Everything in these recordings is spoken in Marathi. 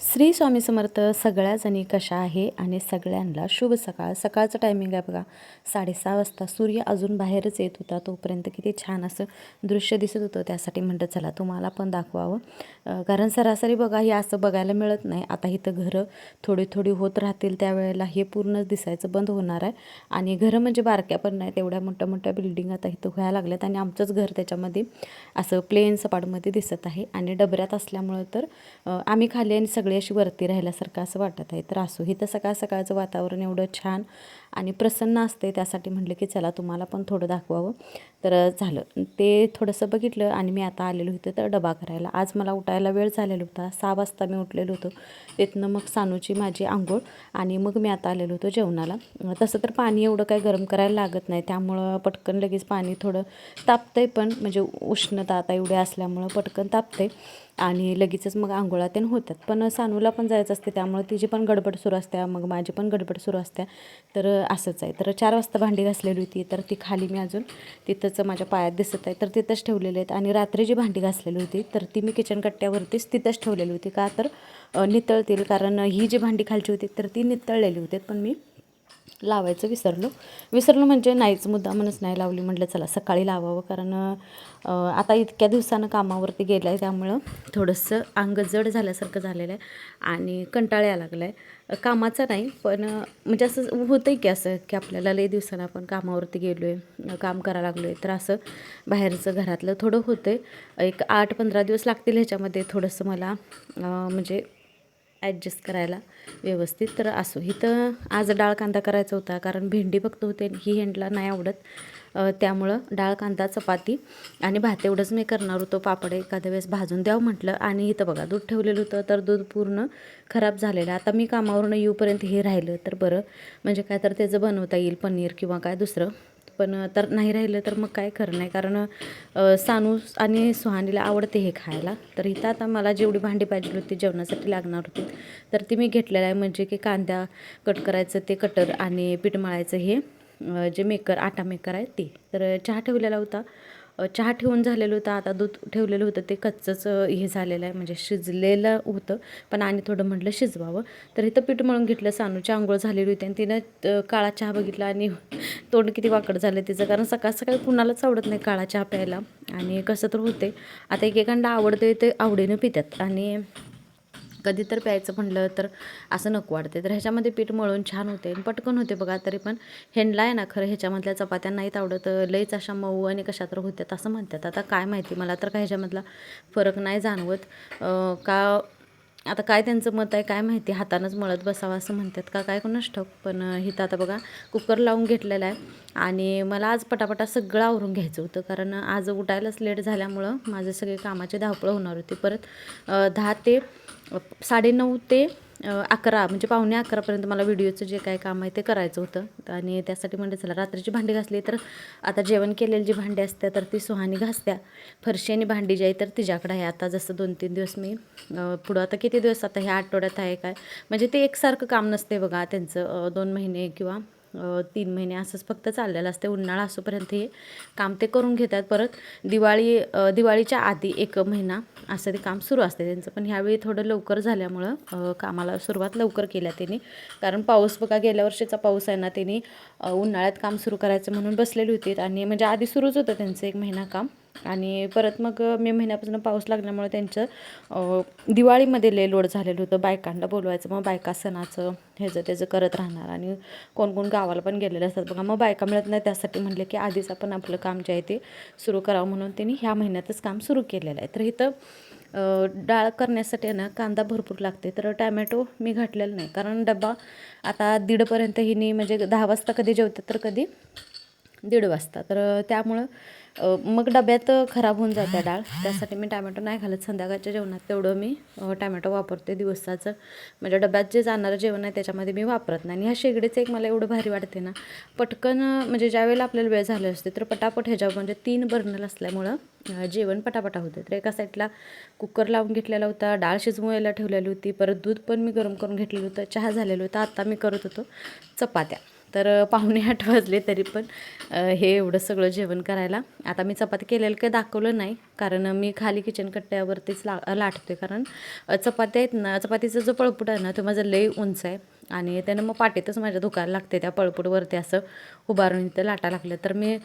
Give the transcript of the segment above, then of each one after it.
श्री स्वामी समर्थ. सगळ्याजणी कशा आहे आणि सगळ्यांना शुभ सकाळ. सकाळचं टायमिंग आहे बघा 6:30 वाजता. सूर्य अजून बाहेरच येत होता, तोपर्यंत किती छान असं दृश्य दिसत होतं. त्यासाठी म्हणतं चला तुम्हाला पण दाखवावं, कारण सरासरी बघा हे असं बघायला मिळत नाही. आता इथं घरं थोडी थोडी होत राहतील त्यावेळेला हे पूर्णच दिसायचं बंद होणार आहे. आणि घरं म्हणजे बारक्या पण नाही, तेवढ्या मोठ्या मोठ्या बिल्डिंग आता इथं व्हायला लागल्यात. आणि आमचंच घर त्याच्यामध्ये असं प्लेन सपाटमध्ये दिसत आहे. आणि डबऱ्यात असल्यामुळं तर आम्ही खाली आणि सगळे अशी वरती राहिल्यासारखं असं वाटत आहे. तर असो, इथं सकाळ सकाळचं वातावरण एवढं छान आणि प्रसन्न असते, त्यासाठी म्हटलं की चला तुम्हाला पण थोडं दाखवावं. तर झालं ते थोडंसं बघितलं. आणि मी आता आलेलो होते तर डबा करायला. आज मला उठायला वेळ झालेला होता, 6 वाजता मी उठलेलो होतो. तिथनं मग सानूची माझी आंघोळ आणि मग मी आता आलेलो होतो जेवणाला. तसं तर पाणी एवढं काही गरम करायला लागत नाही, त्यामुळं पटकन लगेच पाणी थोडं तापतंय, पण म्हणजे उष्णता आता एवढी असल्यामुळं पटकन तापतंय आणि लगेचच मग आंघोळा ते होतात. पण सानूला पण जायचं असते, त्यामुळे तिची पण गडबड सुरू असते, मग माझी पण गडबड सुरू असते. तर असंच आहे. तर 4 वाजता भांडी घासलेली होती, तर ती खाली मी अजून तिथंच माझ्या पायात दिसत आहे, तर तिथंच ठेवलेले आहेत. आणि रात्री जी भांडी घासलेली होती तर ती मी किचन कट्ट्यावरतीच तिथंच ठेवलेली होती, का तर नितळतील. कारण ही जी भांडी खालची होती तर ती नितळलेली होती, पण मी लावायचं विसरलो म्हणजे नाहीच, मुद्दामच नाही लावली. म्हटलं चला सकाळी लावावं, कारण आता इतक्या दिवसानं कामावरती गेलं आहे, त्यामुळं थोडंसं अंग जड झाल्यासारखं झालेलं आहे आणि कंटाळा यायला लागला आहे. कामाचं नाही, पण म्हणजे असं होतं की असं की आपल्याला लई दिवसानं आपण कामावरती गेलो आहे, काम करायला लागलो आहे, तर असं बाहेरचं घरातलं थोडं होतं आहे. एक 8-15 दिवस लागतील ह्याच्यामध्ये थोडंसं मला म्हणजे ॲडजस्ट करायला व्यवस्थित. तर असो, इथं आज डाळ कांदा करायचा होता, कारण भेंडी फक्त होते, ही ह्यांडला नाही आवडत. त्यामुळं डाळ कांदा चपाती आणि भात एवढंच मी करणार होतो. पापड एखाद्या वेळेस भाजून द्यावं म्हटलं. आणि इथं बघा दूध ठेवलेलं होतं, तर दूध पूर्ण खराब झालेलं. आता मी कामावरून येऊपर्यंत हे राहिलं तर बरं, म्हणजे काय तर त्याचं बनवता येईल पनीर किंवा काय दुसरं. पण तर नाही राहिलं तर मग काय खरं नाही, कारण सानू आणि सुहानीला आवडते हे खायला. तर इथं आता मला जेवढी भांडी पाहिजे होती जेवणासाठी लागणार होती तर ती मी घेतलेलं आहे. म्हणजे की कांदा कट करायचं ते कटर आणि पीठ मळायचं हे जे मेकर, आटा मेकर आहे ते. तर चहा ठेवलेला होता, चहा ठेवून झालेलं होतं. आता दूध ठेवलेलं होतं ते कच्चंच हे झालेलं आहे, म्हणजे शिजलेलं होतं, पण आणि थोडं म्हटलं शिजवावं. तर इथं पीठ मळून घेतलं. सानूची आंघोळ झालेली होती आणि तिनं काळा चहा बघितला आणि तोंड किती वाकड झालं तिचं, कारण सकाळ सकाळी कुणालाच आवडत नाही काळा चहा प्यायला. आणि कसं तर होते, आता एकेकांना आवडते ते आवडीनं पितात आणि कधी तर प्यायचं म्हटलं तर असं नको वाटते. तर ह्याच्यामध्ये पीठ मळून छान होते आणि पटकन होते बघा. तरी पण ह्यांना आहे ना खरं ह्याच्यामधल्या चपात्या नाहीत आवडत, लईच अशा मऊ आणि कशा तर होत्यात असं म्हणतात. आता काय माहिती, मला तर काय ह्याच्यामधला फरक नाही जाणवत. का आता काय त्यांचं मत आहे काय माहिती, हातानंच मळत बसावं असं म्हणतात का काय कोणास ठाऊक. पण इथं आता बघा कुकर लावून घेतलेला आहे. आणि मला आज पटापटा सगळं आवरून घ्यायचं होतं, कारण आज उठायलाच लेट झाल्यामुळं माझे सगळे कामाची धावपळ होणार होती. परत 10 ते 9:30 ते 11 म्हणजे पावणे 11पर्यंत मला व्हिडिओचं जे काय काम आहे ते करायचं होतं. आणि त्यासाठी म्हणजे चला रात्रीची भांडी घासली, तर आता जेवण केलेली जी भांडी असते तर ती सुहानी घासत्या. फरशी आणि भांडी जी आहे तर तिच्याकडे आहे. आता जसं 2-3 दिवस मी पुढं, आता किती दिवस, आता ह्या आठवड्यात आहे काय, म्हणजे ते एकसारखं काम नसते बघा त्यांचं. 2 महिने किंवा 3 महिने असंच फक्त चाललेलं असते. उन्हाळा असूपर्यंत हे काम ते करून घेतात. परत दिवाळीच्या आधी 1 महिना असं ते काम सुरू असते त्यांचं. पण ह्यावेळी थोडं लवकर झाल्यामुळं कामाला सुरुवात लवकर केल्या त्यांनी, कारण पाऊस बघा गेल्या वर्षीचा पाऊस आहे ना, त्यांनी उन्हाळ्यात काम सुरू करायचं म्हणून बसलेली होती. आणि म्हणजे आधी सुरूच होतं त्यांचं 1 महिना काम. आणि परत मग मे महिन्यापासून पाऊस लागल्यामुळे त्यांचं दिवाळीमध्ये लय लोड झालेलं होतं. बायकांना बोलवायचं, मग बायका सणाचं ह्याचं त्याचं करत राहणार आणि कोण कोण गावाला पण गेलेले असतात बघा. मग बायका मिळत नाही, त्यासाठी म्हटलं की आधीच आपण आपलं काम जे आहे ते सुरू करावं, म्हणून त्यांनी ह्या महिन्यातच काम सुरू केलेलं आहे. तर इथं डाळ करण्यासाठी ना कांदा भरपूर लागते. तर टॅमॅटो मी घातलेला नाही, कारण डबा आता 1:30पर्यंत हिनी, म्हणजे 10 वाजता कधी जेवतात तर कधी 1:30 वाजता. तर त्यामुळं मग डब्यात खराब होऊन जाते डाळ, त्यासाठी मी टॅमॅटो नाही घालत. संध्याकाळच्या जेवणात तेवढं मी टॅमॅटो वापरते. दिवसाचं म्हणजे डब्यात जे जाणारं जेवण आहे त्याच्यामध्ये मी वापरत नाही. आणि ह्या शेगडीचं एक मला एवढं भारी वाटते ना, पटकन म्हणजे ज्यावेळेला आपल्याला वेळ झाले असते तर पटापट ह्याच्यावर, म्हणजे 3 बर्नर असल्यामुळं जेवण पटापटा होतं. तर एका साईडला कुकर लावून घेतलेला होता, डाळ शिजवायला ठेवलेली होती, परत दूध पण मी गरम करून घेतलेलं होतं, चहा झालेलं होतं. आता मी करत होतो चपात्या. तर पावणे 8 वाजले तरी पण हे एवढं सगळं जेवण करायला. आता मी चपाती केलेलं काही दाखवलं नाही, कारण मी खाली किचन कट्ट्यावरतीच लाटते. कारण चपात्या आहेत ना, चपातीचा जो पळपूट आहे ना तो माझा लई उंच आहे आणि त्यानं मग पाठीतच माझ्या दुखायला लागते. त्या पळपूटवरती असं उभारून इथं लाटा लागलं तर मी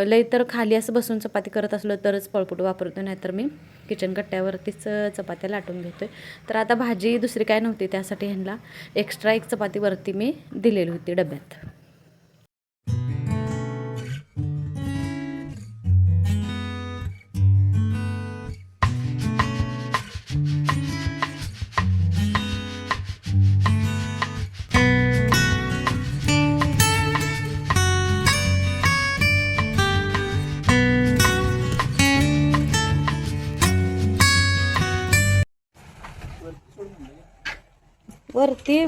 लई तर खाली असं बसून चपाती करत असलो तरच पळपूट वापरतो, नाहीतर मी किचन कट्ट्यावरतीच चपात्या लाटून घेतोय. तर आता भाजी दुसरी काय नव्हती, त्यासाठी ह्यांना एक्स्ट्रा एक चपातीवरती मी दिलेली होती डब्यात. वरती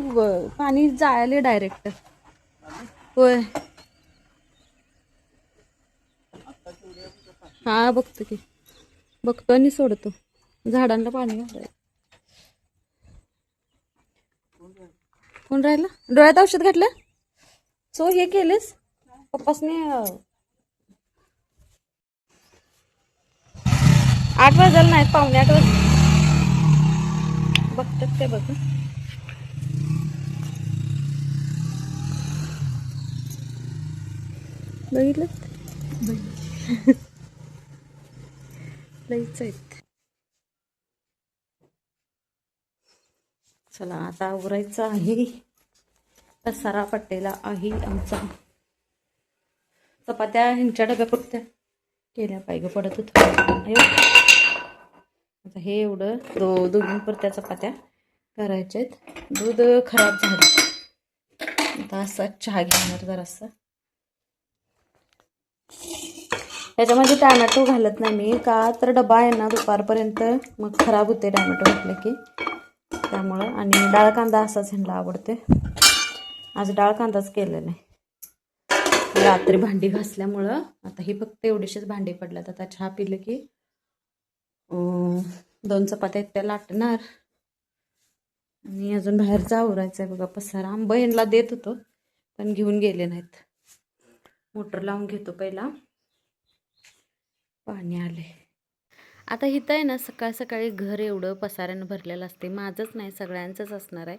पाणी जायले डायरेक्ट. होय, हा बघतो की, बघतो आणि सोडतो. झाडांना पाणी घालायचं. कोण राहिला? डोळ्यात औषध घातलं? सो हे केलेस पप्पासने 8 वाजायला नाही, पावणे 8 वाजले. बघतात ते बघ. बघितलं लईच आहेत. चला आता आवरायचं आहे. पसारा पट्टेला आहे आमचा. चपात्या ह्यांच्या डब्या पुरत्या केल्या पाहिजे, पडत होत. आता हे एवढं दोघीं पुरत्या चपात्या करायच्या आहेत. दूध खराब झालं, आता असा चहा घेणार जरासा. त्याच्यामध्ये टॅमॅटो घालत नाही मी, का तर डबा आहे ना दुपारपर्यंत मग खराब होते टॅमॅटो घातले की, त्यामुळं. आणि डाळ कांदा असाच ह्यांना आवडते. आज डाळ कांदाच केलेला नाही. रात्री भांडी घासल्यामुळं आता ही फक्त एवढीशीच भांडी पडल्यात. आता चहा पिलं की 2 चपात्या त्या लाटणार आणि अजून बाहेरचं आवरायचं आहे बघा. पसारा आंबा ह्यांना देत होतो पण घेऊन गेले नाहीत. मोटर लावून घेतो पहिला, पाणी आले. आता इथं आहे ना सकाळ सकाळी घर एवढं पसाऱ्यानं भरलेलं असते. माझंच नाही, सगळ्यांचंच असणार आहे.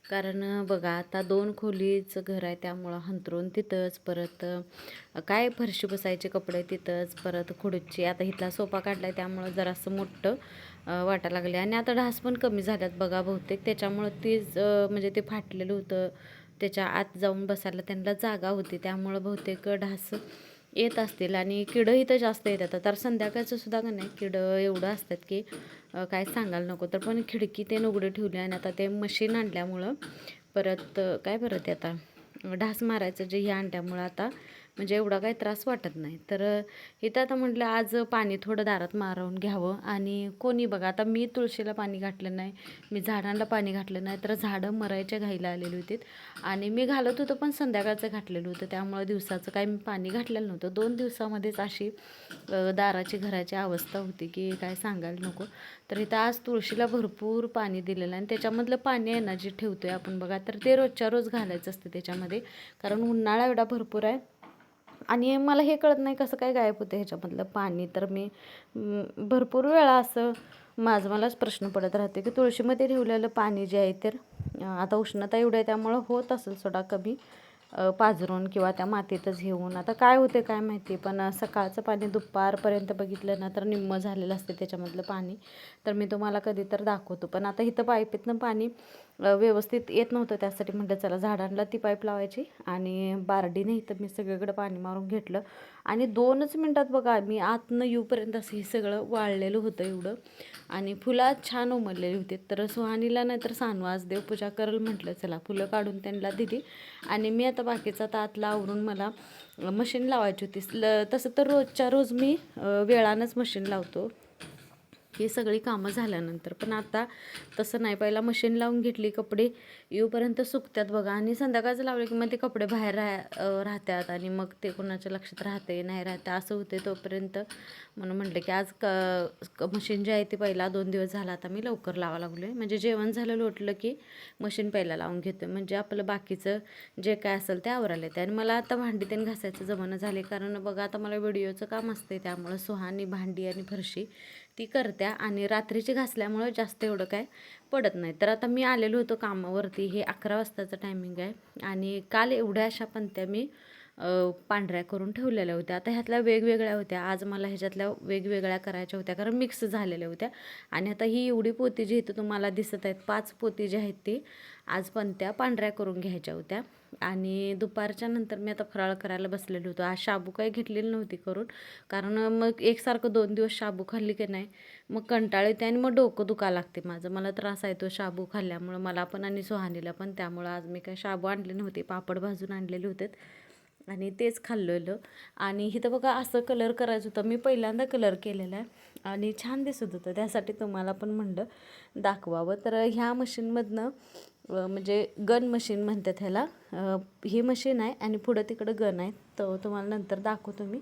कारण बघा आता 2 खोलीचं घर आहे, त्यामुळं हंतरून तिथंच, परत काय फरशी बसायचे कपडे तिथंच, परत खुर्ची. आता इथला सोफा काढलाय त्यामुळं जरासं मोठं वाटायला लागले. आणि आता ढास पण कमी झाल्यात बघा बहुतेक, त्याच्यामुळं तीच म्हणजे ते फाटलेलं होतं, त्याच्या आत जाऊन बसायला त्यांना जागा होती, त्यामुळं बहुतेक ढास येत असतील. आणि किडं इथं जास्त येतात. तर संध्याकाळचं सुद्धा का नाही किडं एवढं असतात की काय सांगायला नको. तर पण खिडकी ते उघडे ठेवले आणि आता ते मशीन आणल्यामुळं परत काय बरं ते आता ढास मारायचं जे हे आणल्यामुळं आता म्हणजे एवढा काही त्रास वाटत नाही. तर इथं आता म्हटलं आज पाणी थोडं दारात मारून घ्यावं. आणि कोणी बघा आता मी तुळशीला पाणी घातलं नाही, मी झाडांना पाणी घातलं नाही, तर झाडं मरायच्या घाईला आलेली होती. आणि मी घालत होतं पण संध्याकाळचं घातलेलं होतं, त्यामुळं दिवसाचं काही मी पाणी घातलेलं नव्हतं. 2 दिवसामध्येच अशी दाराची घराची अवस्था होती की काय सांगायला नको. तर इथं आज तुळशीला भरपूर पाणी दिलेलं आहे. आणि त्याच्यामधलं पाणी आहे ना जे ठेवतोय आपण बघा, तर ते रोजच्या रोज घालायचं असतं त्याच्यामध्ये, कारण उन्हाळा एवढा भरपूर आहे. आणि मला हे कळत नाही कसं काय गायब होतं ह्याच्यामधलं पाणी. तर मी भरपूर वेळा असं मलाच प्रश्न पडत राहते की तुळशीमध्ये ठेवलेलं पाणी जे आहे तर आता उष्णता एवढी आहे त्यामुळं होत असेल सोडा कमी पाझरून किंवा त्या मातीतच घेऊन. आता काय होते काय माहिती, पण सकाळचं पाणी दुपारपर्यंत बघितलं ना तर निम्मं झालेलं असते त्याच्यामधलं पाणी. तर मी तुम्हाला कधी तर दाखवतो. पण आता इथं पाईपीतनं पाणी व्यवस्थित येत नव्हतं, त्यासाठी म्हटलं चला झाडांना ती पाईप लावायची. आणि बारडीने इथं मी सगळीकडे पाणी मारून घेतलं. आणि 2च मिनटात बघा मी आतनं येऊपर्यंत असं हे सगळं वाळलेलं होतं एवढं. आणि फुलं छान उमललेली होती. तर सुहानीला नाही तर सानू आज देवपूजा करल म्हटलं, चला फुलं काढून त्यांना दिली. आणि मी आता बाकीचा तातला आवरून मला मशीन लावायची होती. तसं तर रोजच्या रोज मी वेळानंच मशीन लावतो. हे सगळी कामं झाल्यानंतर. पण आता तसं नाही, पहिला मशीन लावून घेतली, कपडे येऊपर्यंत सुकतात बघा, आणि संध्याकाळचं लावले की मग ते कपडे बाहेर राहतात आणि मग ते कोणाच्या लक्षात राहते नाही राहते असं होते. तोपर्यंत म्हणून म्हटलं की आज मशीन जे आहे ते पहिला 2 दिवस झाला आता मी लवकर लावा लागलो आहे. म्हणजे जेवण झालं लोटलं की मशीन पहिला लावून घेतो, म्हणजे आपलं बाकीचं जे काय असेल ते आवरायला येते. आणि मला आता भांडी त्यांनी घासायचं जमानं झाले, कारण बघा आता मला व्हिडिओचं काम असते, त्यामुळं सुहानी भांडी आणि फरशी ती करत्या, आणि रात्रीची घासल्यामुळं जास्त एवढं काय पडत नाही. तर आता मी आलेलो होतो कामावरती, हे 11 वाजताचं टायमिंग आहे, आणि काल एवढ्या अशा पंत्या मी पांढऱ्या करून ठेवलेल्या होत्या. आता ह्यातल्या वेगवेगळ्या होत्या, आज मला ह्याच्यातल्या वेगवेगळ्या करायच्या होत्या, कारण मिक्स झालेल्या होत्या. आणि आता ही एवढी पोती जी इथं तुम्हाला दिसत आहेत, 5 पोती जी आहेत ती आज पंत्या पांढऱ्या करून घ्यायच्या होत्या. आणि दुपारच्या नंतर मी आता फराळ करायला बसलेलो होतो. आज शाबू काही घेतलेली नव्हती करून, कारण मग एकसारखं 2 दिवस शाबू खाल्ली की नाही मग कंटाळ येते आणि मग डोकं दुखा लागते माझं. मला त्रास आहे तो शाबू खाल्ल्यामुळं, मला पण आणि सुहानीला पण. त्यामुळं आज मी काही शाबू आणले नव्हते, पापड भाजून आणलेले होते आणि तेच खाल्लेलं. आणि इथं बघा असं कलर करायचं होतं, मी पहिल्यांदा कलर केलेला आहे आणि छान दिसत होतं, त्यासाठी तुम्हाला पण म्हणलं दाखवावं. तर ह्या मशीनमधनं म्हणजे गन मशीन म्हणतात ह्याला, ही मशीन आहे आणि पुढं तिकडं गन आहे, तर तुम्हाला नंतर दाखवतो मी.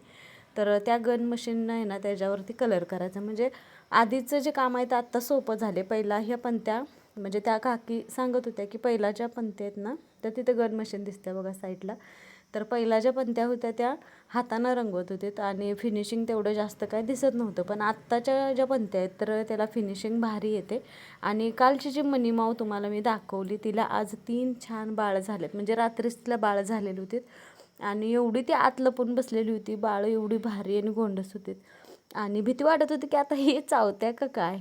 तर त्या गन मशीन आहे ना, त्याच्यावरती कलर करायचा. म्हणजे आधीचं जे काम आहे ते आत्ता सोपं झाले. पहिला ह्या पंत्या म्हणजे त्या काकी सांगत होत्या की पहिला ज्या पंत्या आहेत ना, तर तिथं गन मशीन दिसते बघा साईडला. तर पहिल्या ज्या पंत्या होत्या त्या हातानं रंगवत होते आणि फिनिशिंग तेवढं जास्त काय दिसत नव्हतं. पण आत्ताच्या ज्या पंत्या आहेत तर त्याला फिनिशिंग भारी येते. आणि कालची जी मनीमाऊ तुम्हाला मी दाखवली, तिला आज 3 छान बाळ झालेत, म्हणजे रात्रीच तिला बाळ झालेली होती आणि एवढी ती आत लपून बसलेली होती. बाळ एवढी भारी आणि गोंडस होती आणि भीती वाटत होती की आता हे चावत्या का काय.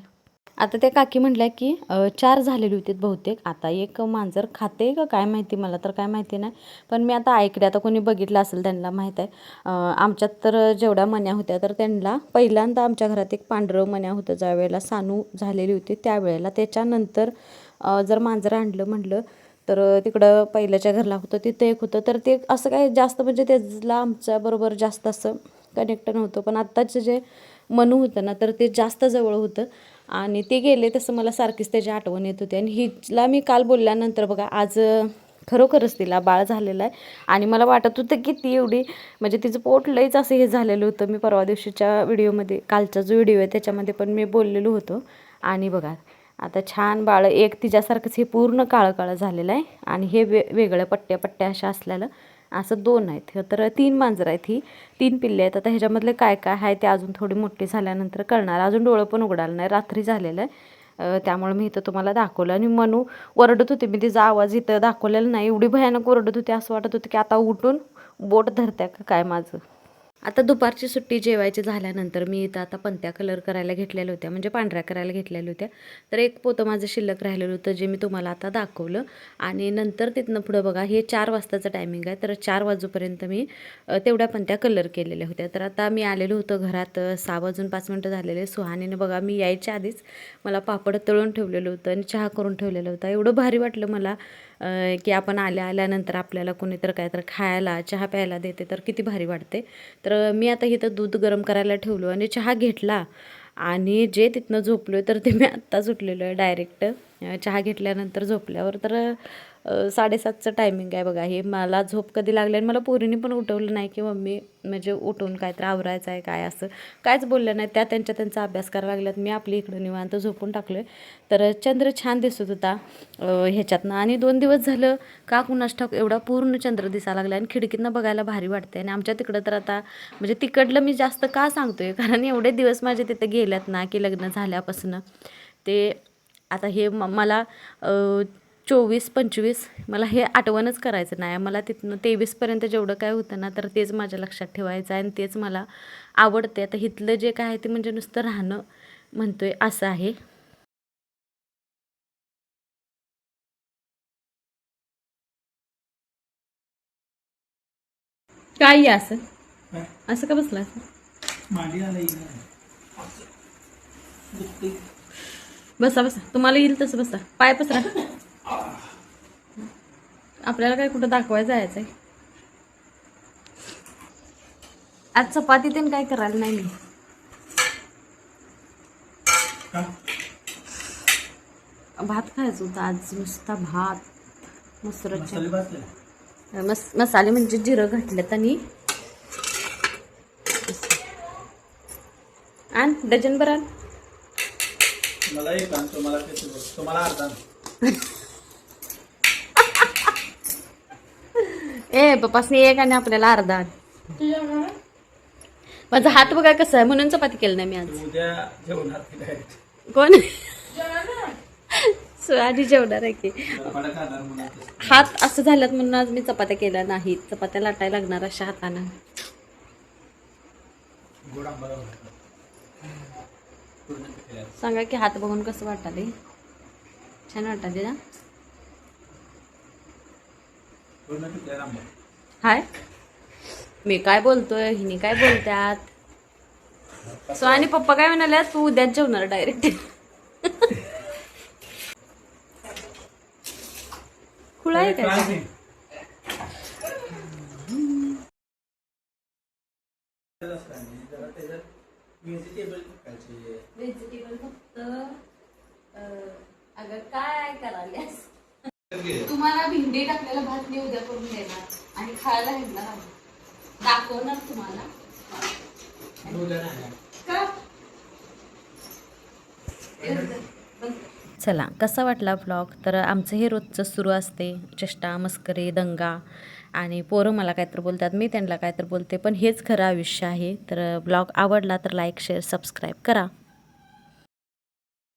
आता त्या काकी म्हटल्या की 4 झालेली होती बहुतेक, आता एक मांजर खाते का काय माहिती, मला तर काय माहिती नाही, पण मी आता ऐकले, आता कोणी बघितलं असेल त्यांना माहीत आहे. आमच्यात तर जेवढ्या मण्या होत्या तर त्यांना पहिल्यांदा आमच्या घरात एक पांढरं मण्या होतं, ज्या वेळेला सानू झालेली होती त्यावेळेला. त्याच्यानंतर जर मांजर आणलं म्हटलं तर तिकडं पहिल्याच्या घरला होतं तिथं एक होतं, तर ते असं काय जास्त म्हणजे त्याला आमच्याबरोबर जास्त असं कनेक्ट नव्हतं. पण आत्ताचं जे मनू होतं ना तर ते जास्त जवळ होतं आणि ते गेले तसं मला सारखीच त्याची आठवण येत होती. आणि हिला मी काल बोलल्यानंतर बघा आज खरोखरच तिला बाळ झालेलं आहे आणि मला वाटत होतं की ती एवढी म्हणजे तिचं पोट लईच असं हे झालेलं होतं. मी परवा दिवशीच्या व्हिडिओमध्ये, कालचा जो व्हिडिओ आहे त्याच्यामध्ये पण मी बोललेलो होतो. आणि बघा आता छान बाळ, एक तिच्यासारखंच हे पूर्ण काळं काळं झालेलं आहे आणि हे वेगळ्या पट्ट्या पट्ट्या अशा असलेलं असं 2 आहेत. तर 3 मांजरं आहेत, ही 3 पिल्ले आहेत. आता ह्याच्यामधले काय काय आहे ते अजून थोडी मोठी झाल्यानंतर कळणार. अजून डोळं पण उघडालं नाही, रात्री झालेलं आहे, त्यामुळे मी इथं तुम्हाला दाखवलं. आणि मनू ओरडत होते, मी तिचा आवाज इथं दाखवलेला नाही, एवढी भयानक ओरडत होती, असं वाटत होतं की आता उठून बोट धरत्या का काय माझं. आता दुपारची सुट्टी जेवायची झाल्यानंतर मी इथं आता पंत्या कलर करायला घेतलेल्या होत्या, म्हणजे पांढऱ्या करायला घेतलेल्या होत्या. तर एक पोतं माझं शिल्लक राहिलेलं होतं जे मी तुम्हाला आता दाखवलं. आणि नंतर तिथनं पुढं बघा हे 4 वाजताचं टायमिंग आहे, तर 4 वाजूपर्यंत मी तेवढ्या पंत्या कलर केलेल्या होत्या. तर आता मी आलेलो होतो घरात, 6 वाजून 5 मिनटं झालेले. सुहानीने बघा मी यायच्या आधीच मला पापड तळून ठेवलेलं होतं आणि चहा करून ठेवलेला होता. एवढं भारी वाटलं मला की आपण आल्यानंतर आपल्याला कोणीतरी काहीतरी खायला चहा प्यायला देते तर किती भारी वाटते. तर मी आता इथं दूध गरम करायला ठेवलो आणि चहा घेतला आणि जे तिथनं झोपलो आहे तर ते मी आत्ताच उठलेलो आहे डायरेक्ट चहा घेतल्यानंतर झोपल्यावर. तर 7:30चं टायमिंग आहे बघा हे. मला झोप कधी लागली आणि मला पोरीने पण उठवलं नाही की मम्मी म्हणजे उठून काहीतरी आवरायचं आहे काय, असं कायच बोललं नाही. त्या त्यांचा अभ्यास करायला लागल्यात, मी आपली इकडं निवांत झोपून टाकलो आहे. तर चंद्र छान दिसत होता ह्याच्यातनं. आणि 2 दिवस झालं का कुणास ठाऊक एवढा पूर्ण चंद्र दिसायला लागला आणि खिडकीतनं बघायला भारी वाटते. आणि आमच्या तिकडं तर आता म्हणजे तिकडलं मी जास्त का सांगतोय, कारण एवढे दिवस माझे तिथं गेल्यात ना की लग्न झाल्यापासून ते आता हे मला 24-25 मला हे आठवणच करायचं नाही. मला तिथनं 23पर्यंत जेवढं काय होतं ना तर तेच माझ्या लक्षात ठेवायचं आहे आणि तेच मला आवडते. आता इथलं जे काय आहे ते म्हणजे नुसतं राहणं म्हणतोय असं आहे. काय असं असं का बसलं असं, बसा बसा, तुम्हाला येईल तसं बसा, पाय पसरा. आपल्याला काय कुठं दाखवायचं जायचं आहे. आज चपाती तेन काय करायला नाही मी. भात खायचं होतं आज, नुसता भात मसुराचे मसाले म्हणजे जिरं घातलेत आणि डझन भर मला एक आण, तुम्हाला अर्धा. ए पप्पासनी एक आणि आपल्याला अर्धा. माझा हात बघा कसा आहे म्हणून चपाती केलं नाही मी आज. उद्या जेवणार की डायरेक्ट कोण आधी जेवणार आहे की. हात असं झाल्यात म्हणून आज मी चपात्या केल्या नाही. चपात्या लाटायला लागणार अशा हातानं. सांगा की हात बघून कसं वाटाले. छान वाटाले ना. हाय मी काय बोलतोय हिने काय बोलत्यात. सो आणि पप्पा काय म्हणाल्या तू उद्याच जेवणार डायरेक्ट. खुळा आहे काय. व्हेजिटेबल फक्त अगं काय करायल्यास. तुम्हाला भिंडी टाकलेला भात मी उद्या करून देणार आणि खायला घेणार आहोत. दाखवणार तुम्हाला. चला कसा वाटला व्लॉग. तर आमचं हे रोजचं सुरू असते चेष्टा मस्करी दंगा आणि पोरं मला काहीतरी बोलतात मी त्यांना काहीतरी बोलते पण हेच खरं आयुष्य आहे. तर व्लॉग आवडला तर लाईक शेअर सबस्क्राईब करा.